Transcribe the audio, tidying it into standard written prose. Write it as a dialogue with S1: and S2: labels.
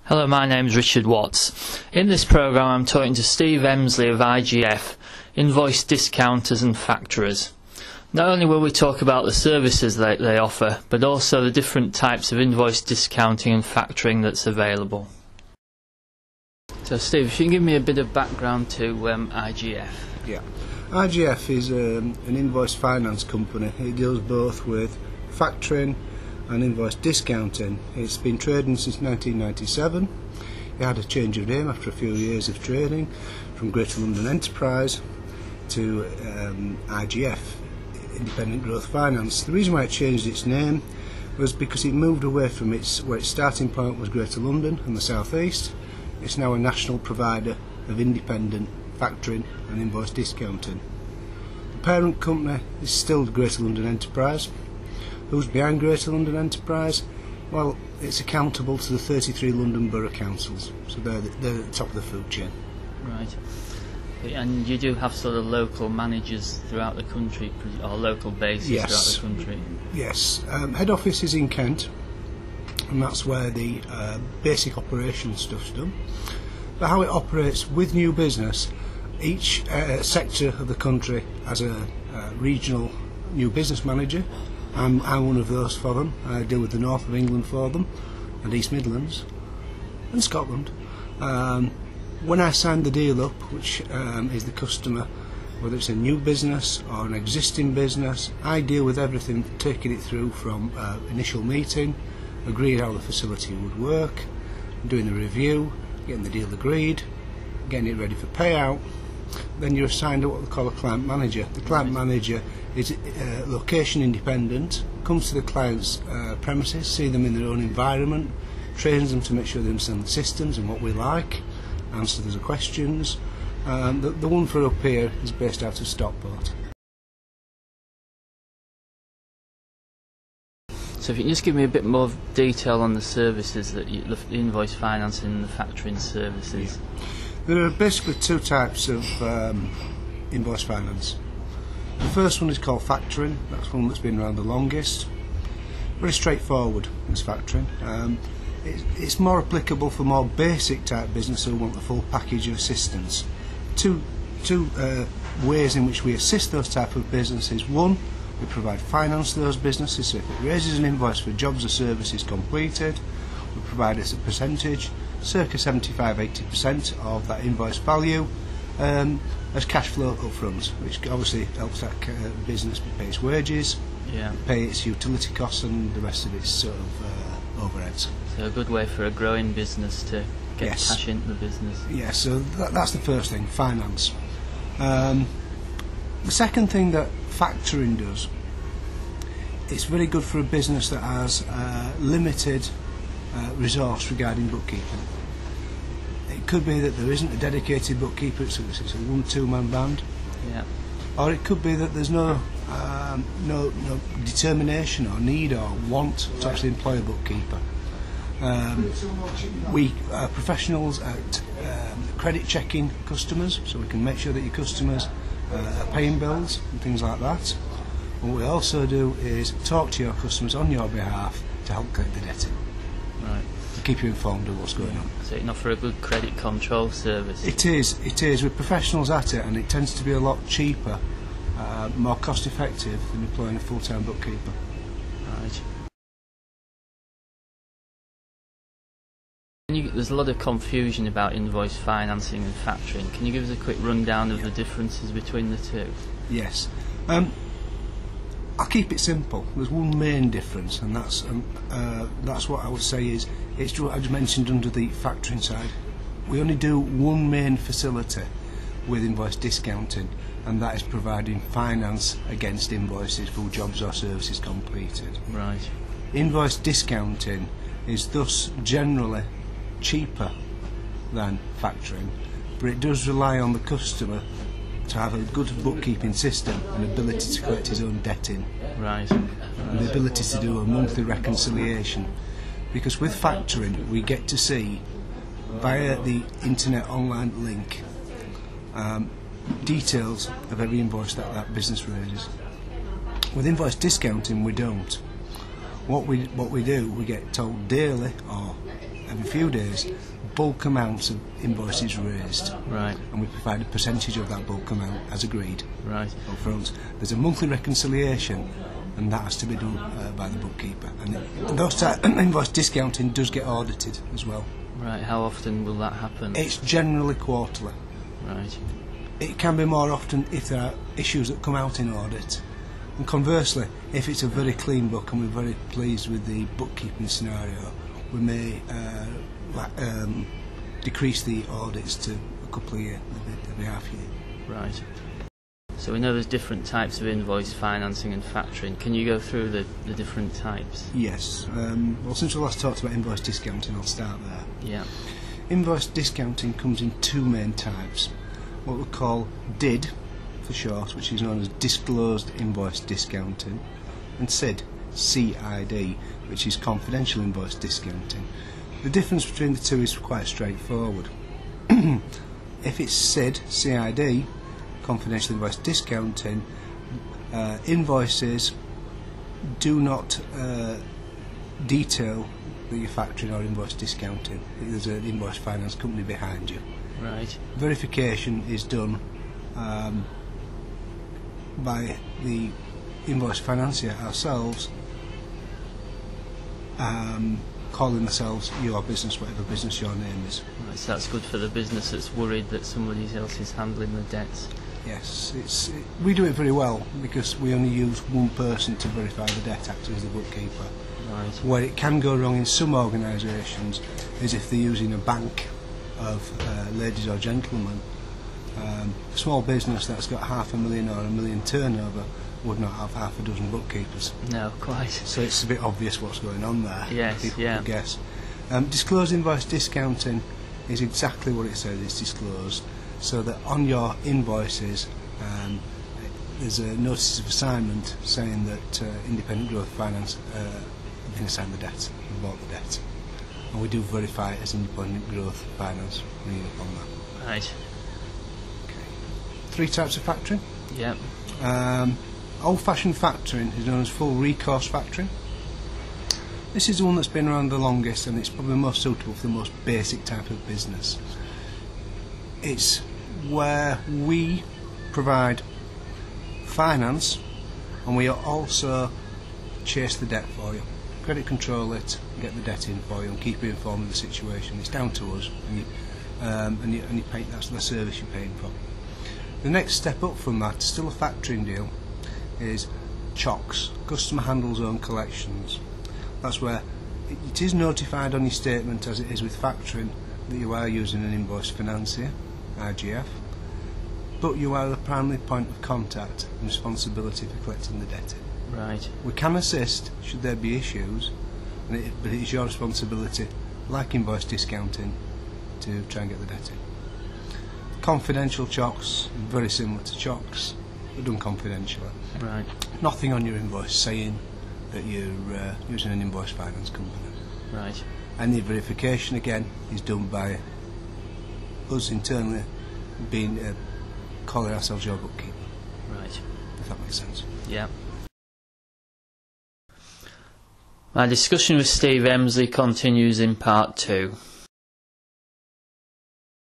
S1: Hello, my name is Richard Watts. In this programme I'm talking to Steve Emsley of IGF, Invoice Discounters and Factorers. Not only will we talk about the services they offer, but also the different types of invoice discounting and factoring that's available. So Steve, if you can give me a bit of background to IGF.
S2: Yeah, IGF is an invoice finance company. It deals both with factoring and invoice discounting. It's been trading since 1997. It had a change of name after a few years of trading, from Greater London Enterprise to IGF, Independent Growth Finance. The reason why it changed its name was because it moved away from where its starting point was Greater London and the South East. It's now a national provider of independent factoring and invoice discounting. The parent company is still Greater London Enterprise. Who's behind Greater London Enterprise? Well, it's accountable to the 33 London Borough Councils, so they're at the top of the food chain.
S1: Right. And you do have sort of local managers throughout the country, or local bases throughout the country?
S2: Yes. Head office is in Kent, and that's where the basic operational stuff's done. But how it operates with new business, each sector of the country has a regional new business manager. I'm one of those for them. I deal with the north of England for them, and East Midlands, and Scotland. When I sign the deal up, which is the customer, whether it's a new business or an existing business, I deal with everything, taking it through from initial meeting, agreeing how the facility would work, doing the review, getting the deal agreed, getting it ready for payout. Then you're assigned what they call a client manager. The client manager is location independent, comes to the client's premises, see them in their own environment, trains them to make sure they understand the systems and what we like, answers the questions. The one for up here is based out of Stockport.
S1: So if you can just give me a bit more detail on the services that the invoice financing and the factoring services.
S2: Yeah. There are basically two types of invoice finance. The first one is called factoring. That's one that's been around the longest. Very straightforward, this factoring. It's more applicable for more basic type business who want the full package of assistance. Two ways in which we assist those type of businesses. One, we provide finance to those businesses, so if it raises an invoice for jobs or services completed, we provide it as a percentage, circa 75–80% of that invoice value, as cash flow up front, which obviously helps that business pay its wages, pay its utility costs and the rest of its sort of overheads.
S1: So a good way for a growing business to get cash into the business.
S2: Yes, so that's the first thing, finance. The second thing that factoring does, it's very good for a business that has limited resource regarding bookkeeping. It could be that there isn't a dedicated bookkeeper, so it's a 1–2 man band.
S1: Yeah.
S2: Or it could be that there's no determination or need or want to actually employ a bookkeeper. We are professionals at credit checking customers, so we can make sure that your customers are paying bills and things like that. What we also do is talk to your customers on your behalf to help collect the debt.
S1: Right.
S2: To keep you informed of what's going on.
S1: So it offer a good credit control service?
S2: It is. We're professionals at it, and it tends to be a lot cheaper, more cost effective than employing a full-time bookkeeper.
S1: Right. There's a lot of confusion about invoice financing and factoring. Can you give us a quick rundown of the differences between the two?
S2: Yes. I'll keep it simple. There's one main difference, and that's what I would say is, it's what I just mentioned under the factoring side. We only do one main facility with invoice discounting, and that is providing finance against invoices for jobs or services completed.
S1: Right.
S2: Invoice discounting is thus generally cheaper than factoring, but it does rely on the customer to have a good bookkeeping system and ability to collect his own debt in.
S1: Right.
S2: And the ability to do a monthly reconciliation. Because with factoring we get to see via the internet online link details of every invoice that business raises. With invoice discounting we don't. What we do, we get told daily or every few days, bulk amounts of invoices raised.
S1: Right.
S2: And we provide a percentage of that bulk amount as agreed.
S1: Right.
S2: Up front. There's a monthly reconciliation, and that has to be done by the bookkeeper. And those type invoice discounting does get audited as well.
S1: Right. How often will that happen?
S2: It's generally quarterly.
S1: Right.
S2: It can be more often if there are issues that come out in audit. And conversely, if it's a very clean book and we're very pleased with the bookkeeping scenario, we may decrease the audits to a couple of years, every half year.
S1: Right. So we know there's different types of invoice financing and factoring. Can you go through the different types?
S2: Yes. Well, since we last talked about invoice discounting, I'll start there.
S1: Yeah.
S2: Invoice discounting comes in two main types. What we call DID, for short, which is known as Disclosed Invoice Discounting, and CID, CID, which is Confidential Invoice Discounting. The difference between the two is quite straightforward. If it's CID, CID, Confidential Invoice Discounting, invoices do not detail that you're factoring or invoice discounting. There's an invoice finance company behind you.
S1: Right.
S2: Verification is done by the invoice financier ourselves, calling themselves your business, whatever business your name is.
S1: Right, so that's good for the business that's worried that somebody else is handling the debts.
S2: Yes, we do it very well because we only use one person to verify the debt, acting as the bookkeeper.
S1: Right.
S2: Where it can go wrong in some organisations is if they're using a bank of ladies or gentlemen. A small business that's got $500,000 or $1 million turnover would not have half a dozen bookkeepers.
S1: No, quite.
S2: So it's a bit obvious what's going on there.
S1: Yes,
S2: People
S1: yeah.
S2: could guess. Disclosed invoice discounting is exactly what it says it's disclosed, so that on your invoices there's a notice of assignment saying that Independent Growth Finance have been assigned the debt, and bought the debt. And we do verify it as Independent Growth Finance when you look on that.
S1: Right.
S2: Three types of factoring.
S1: Yep.
S2: Old-fashioned factoring is known as full recourse factoring. This is the one that's been around the longest, and it's probably most suitable for the most basic type of business. It's where we provide finance and we also chase the debt for you, credit control it, get the debt in for you and keep you informed of the situation. It's down to us, and you pay, that's the service you're paying for. The next step up from that, still a factoring deal, is CHOCS, Customer Handles Own Collections. That's where it is notified on your statement, as it is with factoring, that you are using an invoice financier, IGF, but you are the primary point of contact and responsibility for collecting the debt.
S1: Right.
S2: We can assist should there be issues, but it is your responsibility, like invoice discounting, to try and get the debt in. Confidential CHOCS, very similar to CHOCS, but done confidentially.
S1: Right.
S2: Nothing on your invoice saying that you're using an invoice finance company.
S1: Right.
S2: And the verification again is done by us internally, calling ourselves your bookkeeper.
S1: Right.
S2: If that makes sense.
S1: Yeah. My discussion with Steve Emsley continues in part 2.